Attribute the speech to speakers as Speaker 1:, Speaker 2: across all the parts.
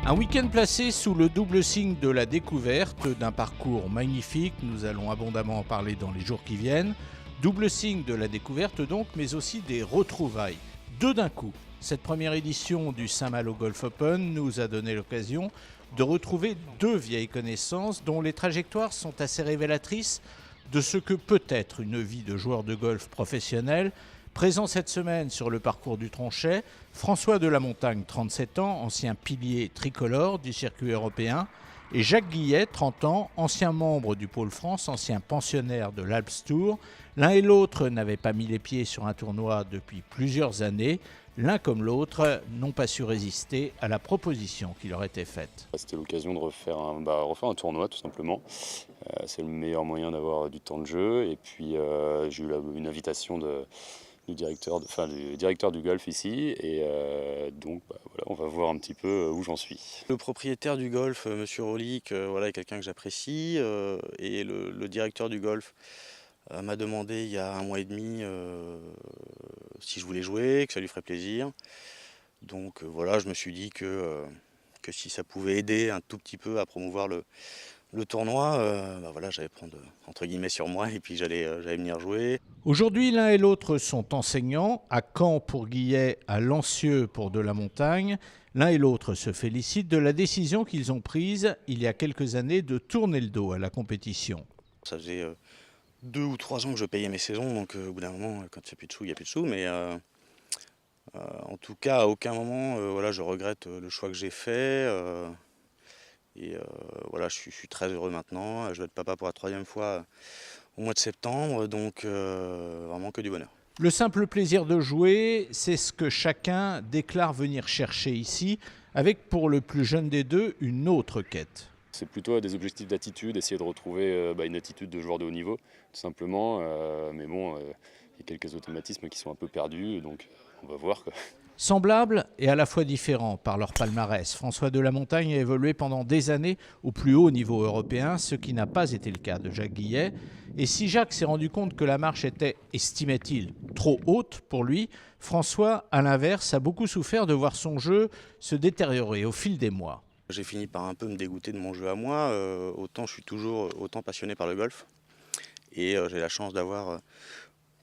Speaker 1: Un week-end placé sous le double signe de la découverte d'un parcours magnifique, nous allons abondamment en parler dans les jours qui viennent. Double signe de la découverte donc, mais aussi des retrouvailles. Deux d'un coup. Cette première édition du Saint-Malo Golf Open nous a donné l'occasion de retrouver deux vieilles connaissances dont les trajectoires sont assez révélatrices de ce que peut être une vie de joueur de golf professionnel. Présent cette semaine sur le parcours du Tronchet, François Delamontagne, 37 ans, ancien pilier tricolore du circuit européen, et Jacques Guillet, 30 ans, ancien membre du Pôle France, ancien pensionnaire de l'Alps Tour. L'un et l'autre n'avaient pas mis les pieds sur un tournoi depuis plusieurs années. L'un comme l'autre n'ont pas su résister à la proposition qui leur était faite.
Speaker 2: C'était l'occasion de refaire un tournoi tout simplement. C'est le meilleur moyen d'avoir du temps de jeu. Et puis j'ai eu une invitation du directeur du golf ici. Et donc voilà, on va voir un petit peu où j'en suis.
Speaker 3: Le propriétaire du golf, Monsieur Rolik, est quelqu'un que j'apprécie. Et le directeur du golf m'a demandé il y a un mois et demi si je voulais jouer, que ça lui ferait plaisir. Donc je me suis dit que si ça pouvait aider un tout petit peu à promouvoir le tournoi, j'allais prendre entre guillemets sur moi et puis j'allais venir jouer.
Speaker 1: Aujourd'hui, l'un et l'autre sont enseignants, à Caen pour Guillet, à Lancieux pour Delamontagne. L'un et l'autre se félicitent de la décision qu'ils ont prise il y a quelques années de tourner le dos à la compétition.
Speaker 3: Ça faisait 2 ou 3 ans que je payais mes saisons, donc au bout d'un moment, quand il n'y a plus de sous, il n'y a plus de sous. Mais en tout cas, à aucun moment, je regrette le choix que j'ai fait. Je suis très heureux maintenant. Je vais être papa pour la 3e fois au mois de septembre, donc vraiment que du bonheur.
Speaker 1: Le simple plaisir de jouer, c'est ce que chacun déclare venir chercher ici, avec pour le plus jeune des deux, une autre quête.
Speaker 2: C'est plutôt des objectifs d'attitude, essayer de retrouver une attitude de joueur de haut niveau, tout simplement. Mais bon, il y a quelques automatismes qui sont un peu perdus, donc on va voir, quoi.
Speaker 1: Semblables et à la fois différents par leur palmarès, François Delamontagne a évolué pendant des années au plus haut niveau européen, ce qui n'a pas été le cas de Jacques Guillet. Et si Jacques s'est rendu compte que la marche était, estimait-il, trop haute pour lui, François, à l'inverse, a beaucoup souffert de voir son jeu se détériorer au fil des mois.
Speaker 3: J'ai fini par un peu me dégoûter de mon jeu à moi. Autant je suis toujours autant passionné par le golf. Et j'ai la chance d'avoir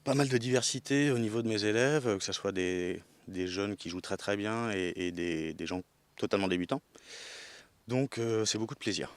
Speaker 3: pas mal de diversité au niveau de mes élèves, que ce soit des jeunes qui jouent très très bien et des gens totalement débutants. Donc c'est beaucoup de plaisir.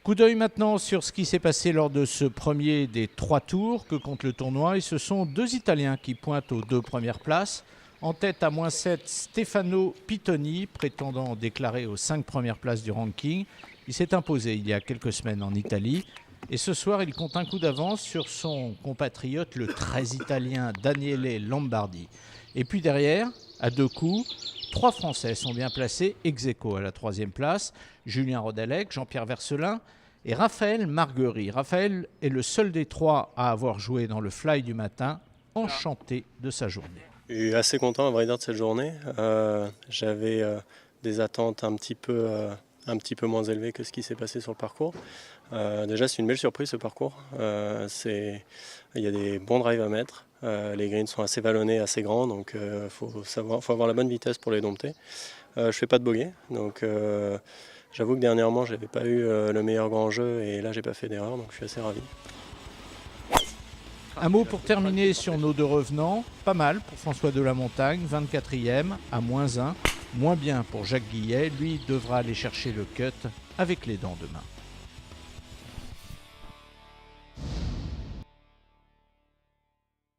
Speaker 1: Coup d'œil maintenant sur ce qui s'est passé lors de ce premier des 3 tours que compte le tournoi. Et ce sont 2 Italiens qui pointent aux 2 premières places. En tête à -7, Stefano Pittoni, prétendant déclarer aux 5 premières places du ranking. Il s'est imposé il y a quelques semaines en Italie. Et ce soir, il compte un coup d'avance sur son compatriote, le très italien Daniele Lombardi. Et puis derrière, à 2 coups, 3 Français sont bien placés, ex aequo à la 3e place. Julien Rodalec, Jean-Pierre Vercelin et Raphaël Marguerie. Raphaël est le seul des 3 à avoir joué dans le fly du matin, enchanté de sa journée.
Speaker 4: Je suis assez content à vrai dire de cette journée. J'avais des attentes un petit peu moins élevées que ce qui s'est passé sur le parcours. Déjà c'est une belle surprise ce parcours. Il y a des bons drives à mettre. Les greens sont assez vallonnés, assez grands, donc faut avoir la bonne vitesse pour les dompter. Je fais pas de bogey, donc j'avoue que dernièrement j'avais pas eu le meilleur grand jeu et là j'ai pas fait d'erreur, donc je suis assez ravi.
Speaker 1: Un mot pour terminer sur nos 2 revenants. Pas mal pour François Delamontagne, 24e à -1. Moins bien pour Jacques Guillet. Lui devra aller chercher le cut avec les dents demain.